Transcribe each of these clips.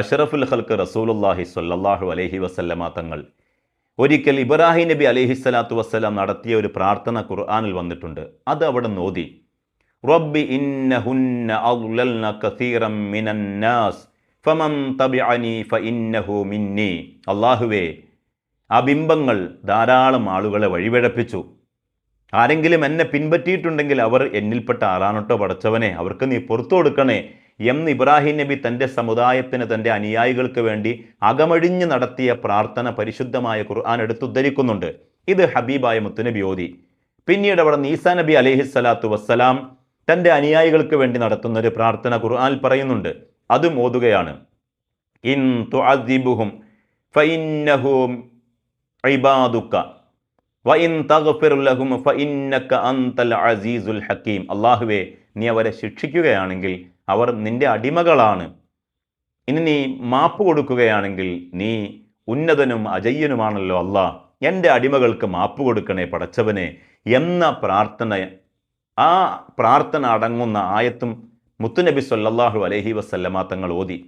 അഷ്റഫുൽ ഖൽക്ക് റസൂലുള്ളാഹി സ്വല്ലല്ലാഹു അലൈഹി വസല്ലമ തങ്ങൾ ഒരിക്കൽ ഇബ്രാഹിം നബി അലൈഹിസ്സലാത്തു വസ്സലാം നടത്തിയ ഒരു പ്രാർത്ഥന ഖുർആനിൽ വന്നിട്ടുണ്ട്. അത് അവിടെ നോദി, റബ്ബി ഇന്നഹുന്ന അദ്ലൽന കസീറൻ മിനന്നാസ് ഫമൻ തബിഅനി ഫഇന്നഹു മിന്നി. അല്ലാഹുവേ, ആ ബിംബങ്ങൾ ധാരാളം ആളുകളെ വഴിപിഴപ്പിച്ചു. ആരെങ്കിലും എന്നെ പിൻപറ്റിയിട്ടുണ്ടെങ്കിൽ അവർ എന്നിൽപ്പെട്ട ആളാണട്ടോ പടച്ചവനെ, അവർക്ക് നീ പുറത്തു കൊടുക്കണേ എന്ന് ഇബ്രാഹിം നബി തൻ്റെ സമുദായത്തിന്, തൻ്റെ അനുയായികൾക്ക് വേണ്ടി അകമഴിഞ്ഞ് നടത്തിയ പ്രാർത്ഥന പരിശുദ്ധമായ ഖുർആൻ എടുത്തുദ്ധരിക്കുന്നുണ്ട്. ഇത് ഹബീബായ മുത്തുനബി ഓതി. പിന്നീട് അവിടെ ഈസാ നബി അലൈഹിസ്സലാത്തു വസ്സലാം തൻ്റെ അനുയായികൾക്ക് വേണ്ടി നടത്തുന്ന ഒരു പ്രാർത്ഥന ഖുർആനിൽ പറയുന്നുണ്ട്. അതും ഓതുകയാണ്. ഇൻ തുഅദിബുഹും ഫഇന്നഹും ഇബാദുക വഇൻ തഗ്ഫിർ ലഹും ഫഇന്നക അൻതൽ അസീസുൽ ഹകീം. അല്ലാഹുവേ, നീ അവരെ ശിക്ഷിക്കുകയാണെങ്കിൽ അവർ നിന്റെ അടിമകളാണ്. ഇനി നീ മാപ്പ് കൊടുക്കുകയാണെങ്കിൽ നീ ഉന്നതനും അജയ്യനുമാണല്ലോ അല്ലാ. എൻ്റെ അടിമകൾക്ക് മാപ്പ് കൊടുക്കണേ പടച്ചവനെ എന്ന പ്രാർത്ഥന, ആ പ്രാർത്ഥന അടങ്ങുന്ന ആയത്തും മുത്തുനബി സല്ലല്ലാഹു അലൈഹി വസല്ലമ തങ്ങൾ ഓതി.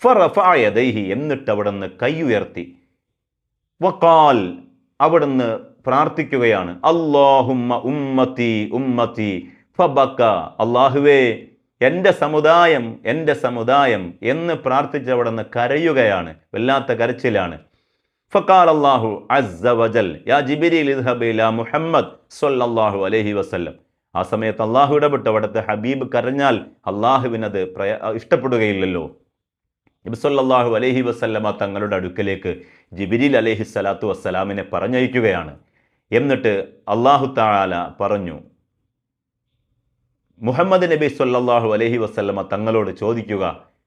ഫറഫഅ യദൈഹി, എന്നിട്ട് അവിടുന്ന് കൈ ഉയർത്തി. വഖാൽ, അവിടുന്ന് പ്രാർത്ഥിക്കുകയാണ്, അല്ലാഹുമ്മ ഉമ്മത്തി ഉമ്മത്തി ഫബക. അല്ലാഹുവേ, എൻ്റെ സമുദായം എൻ്റെ സമുദായം എന്ന് പ്രാർത്ഥിച്ച് അവിടുന്ന് കരയുകയാണ്, വല്ലാത്ത കരച്ചിലാണ്. ഫഖാൽ അല്ലാഹു അസ്സ വജൽ യാ ജിബ്രീൽ ഇദ്ഹബ് ഇലാ മുഹമ്മദ് സ്വല്ലല്ലാഹു അലൈഹി വസല്ലം. ആ സമയത്ത് അള്ളാഹു ഇടപെട്ട് അവിടുത്തെ ഹബീബ് കരഞ്ഞാൽ അള്ളാഹുവിനത് ഇഷ്ടപ്പെടുകയില്ലല്ലോ. നബി സല്ലല്ലാഹു അലൈഹി വസല്ലമ തങ്ങളുടെ അടുക്കലേക്ക് ജിബ്രീൽ അലൈഹി സ്വലാത്തു വസ്സലാമിനെ പറഞ്ഞയക്കുകയാണ്. എന്നിട്ട് അള്ളാഹു തആല പറഞ്ഞു, മുഹമ്മദ് നബി സല്ലല്ലാഹു അലൈഹി വസല്ലമ തങ്ങളോട് ചോദിക്കുക,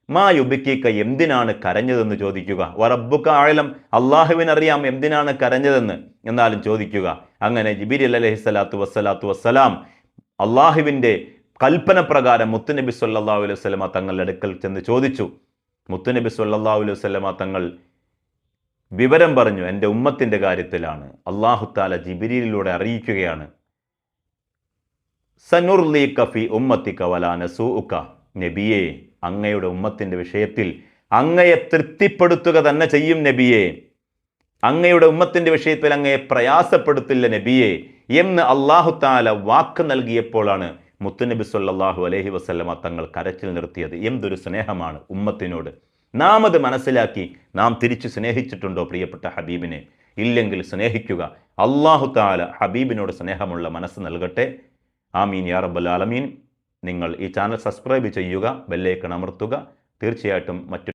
മാ യുബിക്കിക, എന്തിനാണ് കരഞ്ഞതെന്ന് ചോദിക്കുക. വറബ്ബുക അഅലം, അള്ളാഹുവിനറിയാം എന്തിനാണ് കരഞ്ഞതെന്ന്, എന്നാലും ചോദിക്കുക. അങ്ങനെ ജിബ്രീൽ അലൈഹി സ്വലാത്തു വസ്സലാം അള്ളാഹുവിൻ്റെ കൽപ്പന പ്രകാരം മുത്തുനബി സല്ലല്ലാഹു അലൈഹി വസല്ലമ തങ്ങളുടെ അടുക്കൽ ചെന്ന് ചോദിച്ചു. മുത്തുനബി സല്ലല്ലാഹു അലൈഹി വസല്ലമ തങ്ങൾ വിവരം പറഞ്ഞു, എൻ്റെ ഉമ്മത്തിൻ്റെ കാര്യത്തിലാണ്. അല്ലാഹു തആല ജിബ്രീലിലൂടെ അറിയിക്കുകയാണ്, സനുർലീക ഫി ഉമ്മത്തിക വലാ നസൂഉക. നബിയെ, അങ്ങയുടെ ഉമ്മത്തിൻ്റെ വിഷയത്തിൽ അങ്ങയെ തൃപ്തിപ്പെടുത്തുക തന്നെ ചെയ്യും നബിയെ, അങ്ങയുടെ ഉമ്മത്തിൻ്റെ വിഷയത്തിൽ അങ്ങയെ പ്രയാസപ്പെടുത്തില്ല നബിയെ എന്ന് അല്ലാഹു തആല വാക്ക് നൽകിയപ്പോഴാണ് മുത്തുനബി സല്ലല്ലാഹു അലൈഹി വസല്ലമ തങ്ങൾ കരച്ചിൽ നിർത്തിയത്. എന്തൊരു സ്നേഹമാണ് ഉമ്മത്തിനോട്. നാം അത് മനസ്സിലാക്കി നാം തിരിച്ചു സ്നേഹിച്ചിട്ടുണ്ടോ പ്രിയപ്പെട്ട ഹബീബിനെ? ഇല്ലെങ്കിൽ സ്നേഹിക്കുക. അല്ലാഹു തആല ഹബീബിനോട് സ്നേഹമുള്ള മനസ്സ് നൽകട്ടെ. ആമീൻ യാ റബ്ബൽ ആലമീൻ. നിങ്ങൾ ഈ ചാനൽ സബ്സ്ക്രൈബ് ചെയ്യുക, ബെല്ലൈക്കൺ അമർത്തുക. തീർച്ചയായിട്ടും മറ്റു